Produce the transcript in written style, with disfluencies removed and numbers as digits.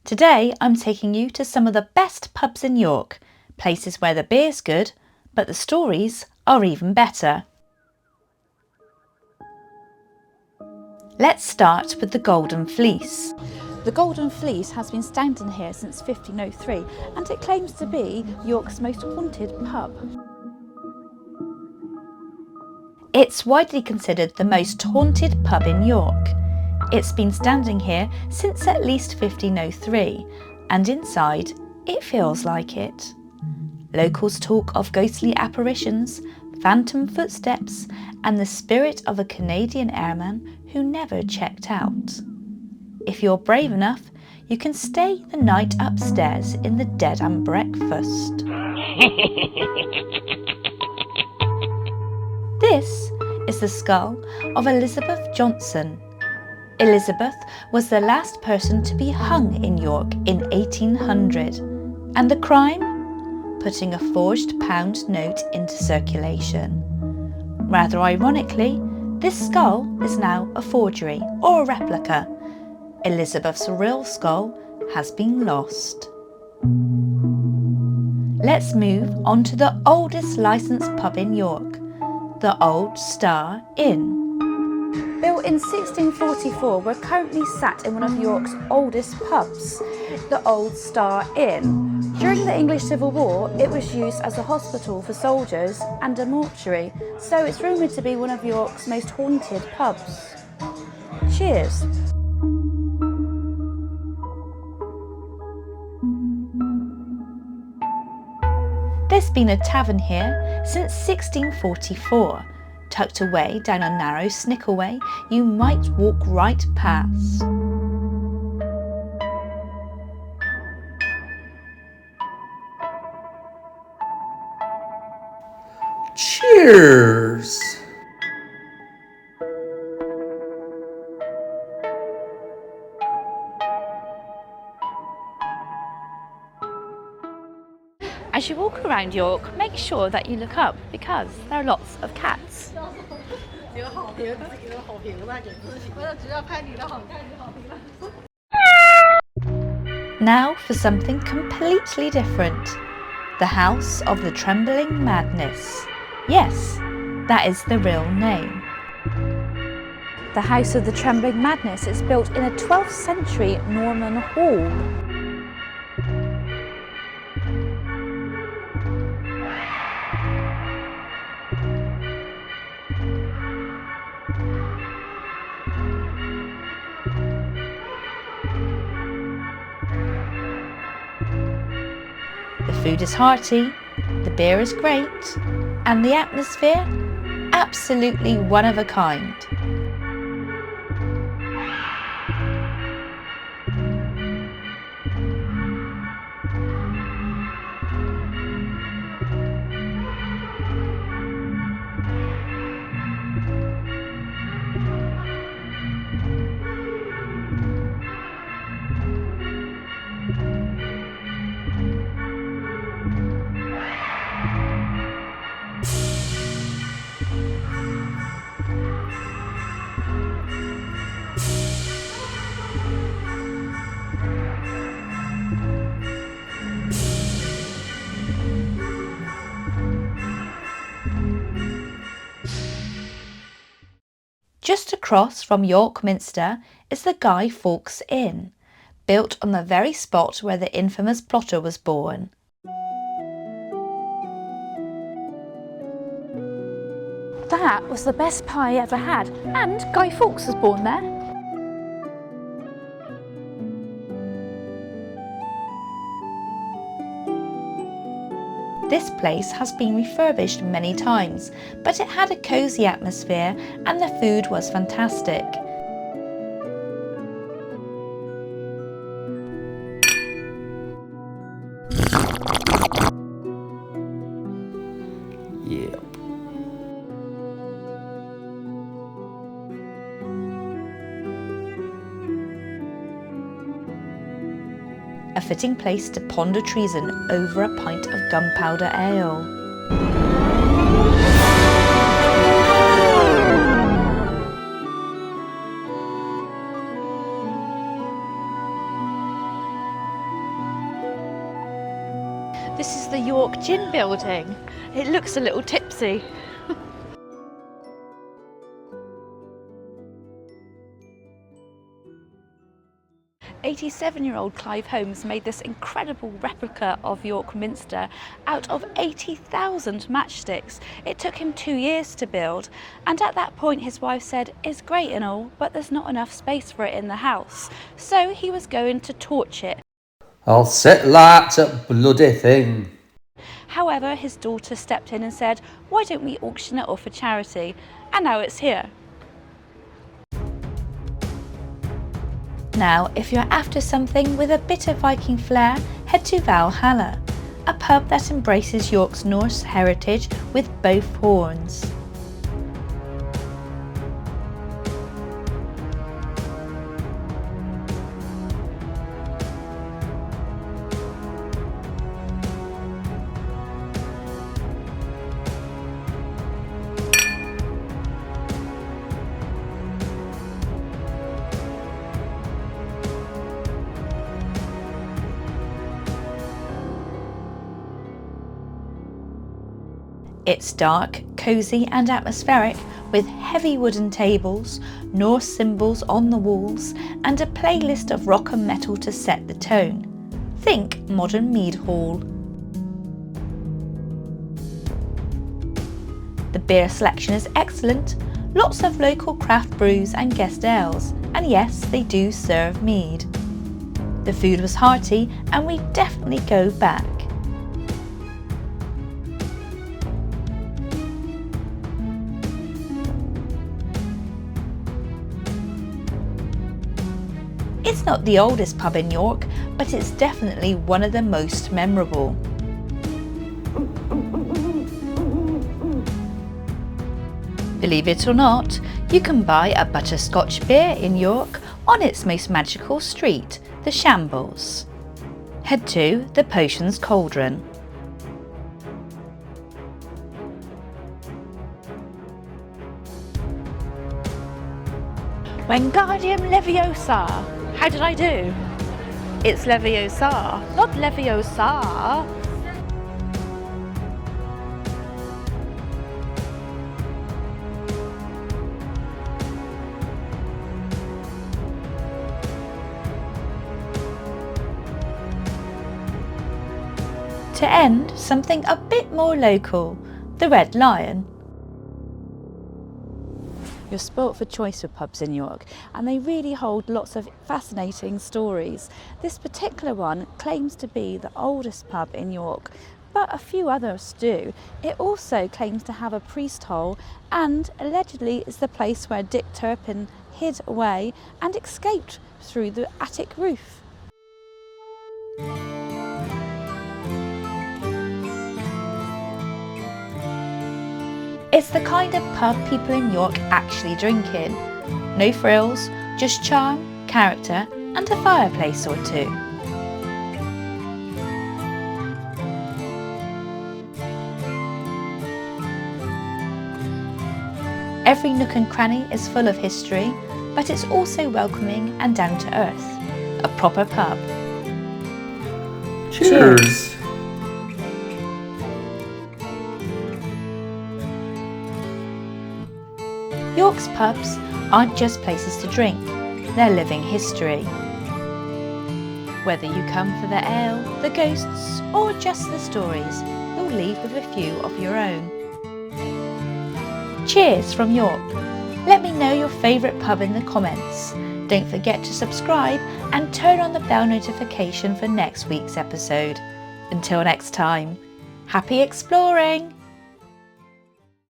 Today I'm taking you to some of the best pubs in York, places where the beer's good, but the stories are even better. Let's start with the Golden Fleece. The Golden Fleece has been standing here since 1503 and it claims to be York's most haunted pub. It's widely considered the most haunted pub in York. It's been standing here since at least 1503, and inside it feels like it. Locals talk of ghostly apparitions, phantom footsteps, and the spirit of a Canadian airman who never checked out. If you're brave enough, you can stay the night upstairs in the Dead and Breakfast. This is the skull of Elizabeth Johnson. Elizabeth was the last person to be hung in York in 1800, and the crime? Putting a forged pound note into circulation. Rather ironically, this skull is now a forgery or a replica. Elizabeth's real skull has been lost. Let's move on to the oldest licensed pub in York, the old Starre Inn. Built in 1644, we're currently sat in one of York's oldest pubs, the old Starre Inn. During the English Civil War, it was used as a hospital for soldiers and a mortuary, so it's rumoured to be one of York's most haunted pubs. Cheers! There's been a tavern here since 1644. Tucked away down a narrow snickleway you might walk right past. Cheers! As you walk around York, make sure that you look up because there are lots of cats. Now for something completely different. The House of the Trembling Madness. Yes, that is the real name. The House of the Trembling Madness is built in a 12th century Norman hall. The food is hearty, the beer is great, and the atmosphere, absolutely one of a kind. Just across from York Minster is the Guy Fawkes Inn, built on the very spot where the infamous plotter was born. That was the best pie I ever had, and Guy Fawkes was born there. This place has been refurbished many times, but it had a cosy atmosphere and the food was fantastic. Yep. A fitting place to ponder treason over a pint of gunpowder ale. This is the York Gin building. It looks a little tipsy. 87-year-old Clive Holmes made this incredible replica of York Minster out of 80,000 matchsticks. It took him 2 years to build, and at that point his wife said, "It's great and all, but there's not enough space for it in the house." So he was going to torch it. "I'll set light to bloody thing." However, his daughter stepped in and said, "Why don't we auction it off for charity?" And now it's here. Now, if you're after something with a bit of Viking flair, head to Valhalla, a pub that embraces York's Norse heritage with both horns. It's dark, cosy and atmospheric, with heavy wooden tables, Norse symbols on the walls and a playlist of rock and metal to set the tone. Think modern mead hall. The beer selection is excellent, lots of local craft brews and guest ales, and yes, they do serve mead. The food was hearty and we definitely go back. It's not the oldest pub in York, but it's definitely one of the most memorable. Believe it or not, you can buy a Butterscotch beer in York on its most magical street, the Shambles. Head to the Potions Cauldron. Wingardium Leviosa! How did I do? It's Leviosa, not Leviosa. To end, something a bit more local, the Red Lion. You're spoilt for choice with pubs in York, and they really hold lots of fascinating stories. This particular one claims to be the oldest pub in York, but a few others do. It also claims to have a priest hole and allegedly is the place where Dick Turpin hid away and escaped through the attic roof. It's the kind of pub people in York actually drink in. No frills, just charm, character and a fireplace or two. Every nook and cranny is full of history, but it's also welcoming and down to earth. A proper pub. Cheers! York's pubs aren't just places to drink, they're living history. Whether you come for the ale, the ghosts, or just the stories, you'll leave with a few of your own. Cheers from York! Let me know your favourite pub in the comments. Don't forget to subscribe and turn on the bell notification for next week's episode. Until next time, happy exploring!